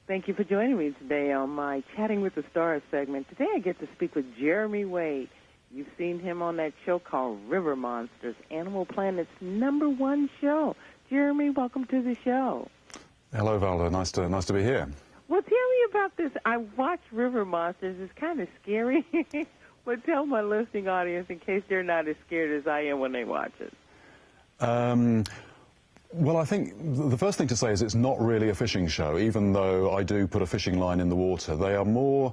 Thank you for joining me today on my Chatting with the Stars segment. Today I get to speak with Jeremy Wade. You've seen him on that show called River Monsters, Animal Planet's #1 show. Jeremy, welcome to the show. Hello, Valda. Nice to be here. Well, tell me about this. I watch River Monsters. It's kind of scary. But tell my listening audience, in case they're not as scared as I am when they watch it. Well, I think the first thing to say is it's not really a fishing show, even though I do put a fishing line in the water. They are more,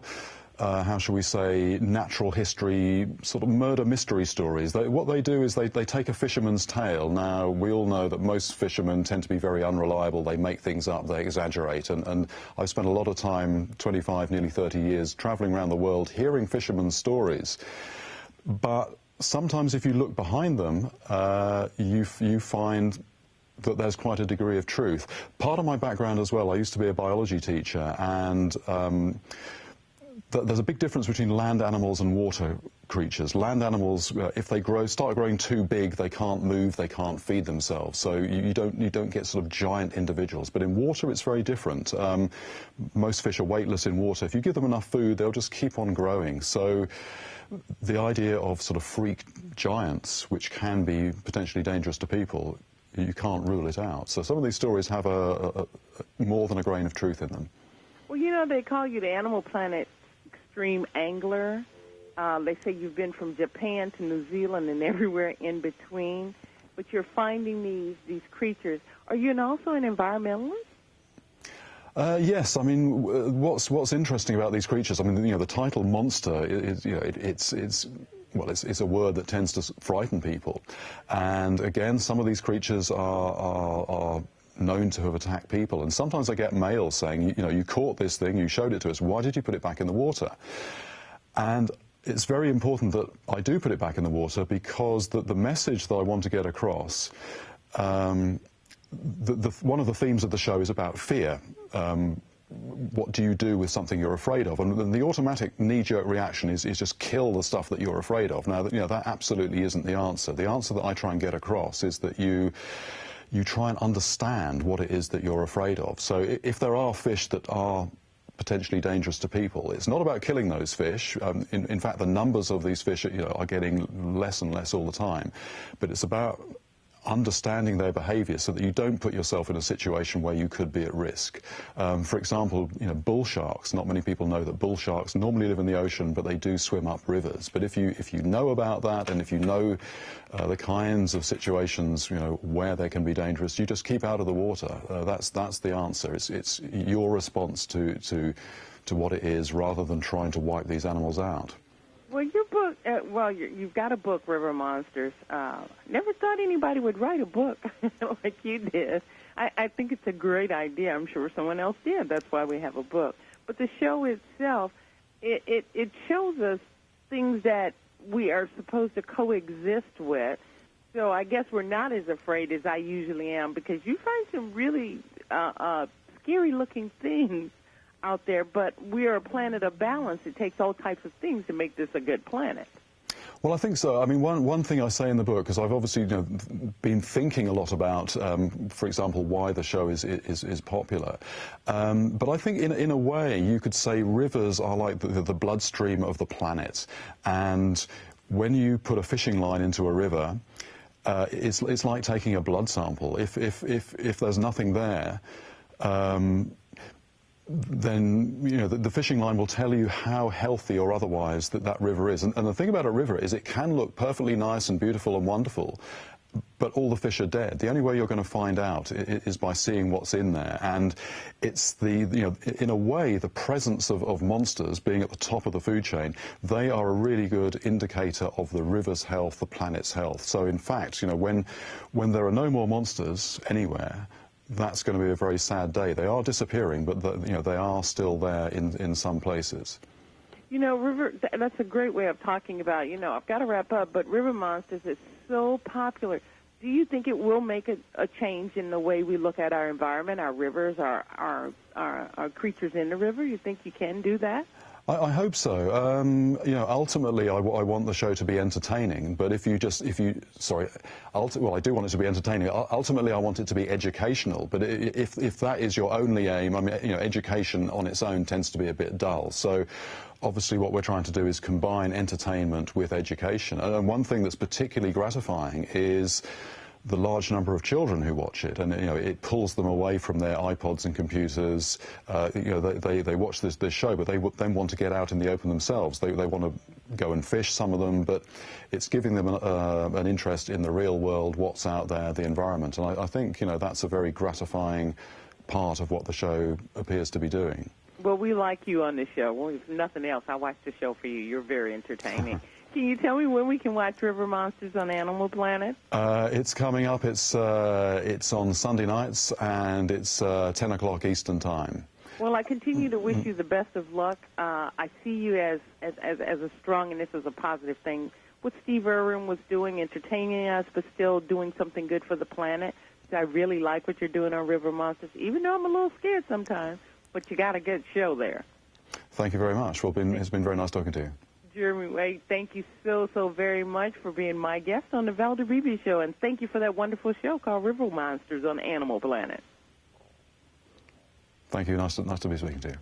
how shall we say, natural history, sort of murder mystery stories. What they do is they take a fisherman's tale. Now, we all know that most fishermen tend to be very unreliable. They make things up, they exaggerate. And I've spent a lot of time, 25, nearly 30 years, traveling around the world hearing fishermen's stories. But sometimes if you look behind them, you find that there's quite a degree of truth. Part of my background as well, I used to be a biology teacher, and there's a big difference between land animals and water creatures. Land animals, if they start growing too big, they can't move, they can't feed themselves. So you don't get sort of giant individuals. But in water, it's very different. Most fish are weightless in water. If you give them enough food, they'll just keep on growing. So the idea of sort of freak giants, which can be potentially dangerous to people, you can't rule it out. So some of these stories have more than a grain of truth in them. Well, you know, they call you the Animal Planet extreme angler. They say you've been from Japan to New Zealand and everywhere in between, but you're finding these creatures. Are you also an environmentalist? Yes, I mean, what's interesting about these creatures, I mean, you know, the title monster is, you know, it's a word that tends to frighten people. And again, some of these creatures are known to have attacked people. And sometimes I get mails saying, you know, you caught this thing, you showed it to us, why did you put it back in the water? And it's very important that I do put it back in the water, because the message that I want to get across, one of the themes of the show is about fear. What do you do with something you're afraid of? And the automatic knee-jerk reaction is just kill the stuff that you're afraid of. Now, you know, that absolutely isn't the answer. The answer that I try and get across is that you try and understand what it is that you're afraid of. So if there are fish that are potentially dangerous to people, it's not about killing those fish. In fact, the numbers of these fish, you know, are getting less and less all the time. But it's about understanding their behaviour so that you don't put yourself in a situation where you could be at risk. For example, you know, bull sharks. Not many people know that bull sharks normally live in the ocean, but they do swim up rivers. But if you know about that, and if you know the kinds of situations, you know, where they can be dangerous, you just keep out of the water. That's the answer. It's your response to what it is, rather than trying to wipe these animals out. Well, your book, you've got a book, River Monsters. Never thought anybody would write a book like you did. I think it's a great idea. I'm sure someone else did. That's why we have a book. But the show itself, it shows us things that we are supposed to coexist with. So I guess we're not as afraid as I usually am, because you find some really scary-looking things out there, but we are a planet of balance. It takes all types of things to make this a good planet. Well, I think so. I mean, one thing I say in the book, because I've obviously, you know, been thinking a lot about, for example, why the show is popular. But I think in a way you could say rivers are like the bloodstream of the planet. And when you put a fishing line into a river, it's like taking a blood sample. If there's nothing there, then, you know, the fishing line will tell you how healthy or otherwise that river is. And the thing about a river is it can look perfectly nice and beautiful and wonderful, but all the fish are dead. The only way you're going to find out is by seeing what's in there. And it's you know, in a way, the presence of monsters being at the top of the food chain, they are a really good indicator of the river's health, the planet's health. So in fact, you know, when there are no more monsters anywhere, that's going to be a very sad day. They are disappearing, but you know, they are still there in some places. You know, that's a great way of talking about, you know, I've got to wrap up, but River Monsters is so popular. Do you think it will make a change in the way we look at our environment, our rivers, our creatures in the river? You think you can do that? I hope so. You know, ultimately, I want the show to be entertaining. But well, I do want it to be entertaining. Ultimately, I want it to be educational. But if that is your only aim, I mean, you know, education on its own tends to be a bit dull. So, obviously, what we're trying to do is combine entertainment with education. And one thing that's particularly gratifying is the large number of children who watch it, and you know, it pulls them away from their iPods and computers. You know, they watch this show, but they then want to get out in the open themselves. They want to go and fish, some of them, but it's giving them an interest in the real world, what's out there, the environment. And I think, you know, that's a very gratifying part of what the show appears to be doing. Well, we like you on the show. Well, if nothing else, I watch the show for you. You're very entertaining. Can you tell me when we can watch River Monsters on Animal Planet? It's coming up. It's on Sunday nights, and it's 10 o'clock Eastern Time. Well, I continue to wish you the best of luck. I see you as a strong, and this is a positive thing, what Steve Irwin was doing, entertaining us, but still doing something good for the planet. I really like what you're doing on River Monsters, even though I'm a little scared sometimes, but you got a good show there. Thank you very much. Well, it's been very nice talking to you. Jeremy Wade, thank you so very much for being my guest on the Valder Beebe Show, and thank you for that wonderful show called River Monsters on Animal Planet. Thank you. Nice to be speaking to you.